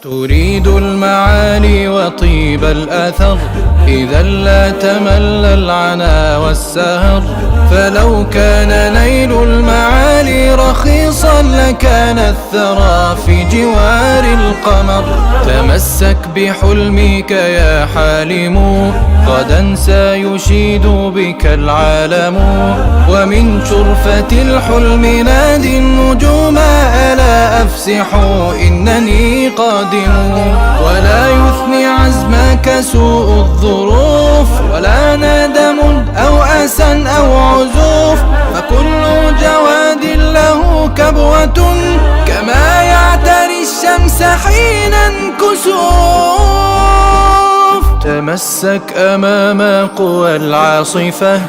تريد المعالي وطيب الأثر، إذا لا تمل العنا والسهر. فلو كان نيل المعالي رخيصا لكان الثرى في جوار القمر. تمسك بحلمك يا حالم، غدا سيشيد بك العالم. ومن شرفة الحلم نادي النجوم، ألا أفسحوا إنني قادم. ولا يثني عزمك سوء الظروف، ولا ندم أو أسى أو عزوف. فكل جواد له كبوة، كما يعتري الشمس حين انكسوف. تمسك أمام قوى العاصفة،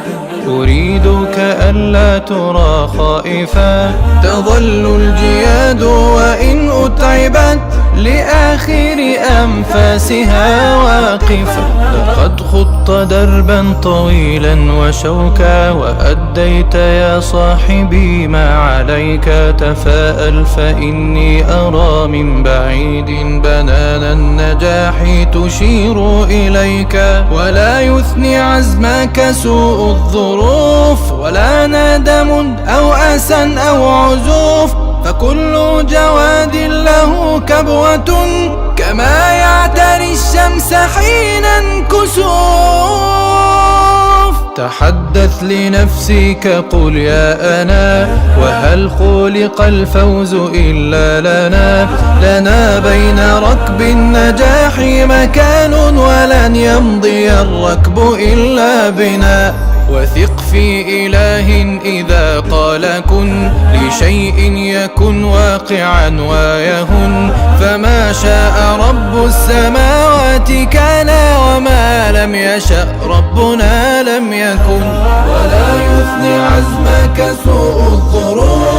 أريدك ألا ترى خائفا. تظل الجياد وإن أتعبت، لآخر أنفاسها واقفة. لقد خضت دربا طويلا وشوكا، وأديت يا صاحبي ما عليك. تفاءل فإني أرى من بعيد بنان النجاح تشير إليك. ولا يثني عزمك سوء الظروف، ولا ندم أو أسى أو عزوف. فكل جواد له كبوة، كما يعتري الشمس حين انكسوف. تحدث لنفسك قل يا أنا، وهل خلق الفوز إلا لنا. لنا بين ركب النجاح مكان، ولن يمضي الركب إلا بنا. وثق في إله إذا قال كن لشيء يكن واقعا ويهن. فما شاء رب السماوات كان، وما لم يشأ ربنا لم يكن. ولا يثني عزمك سوء الظروف،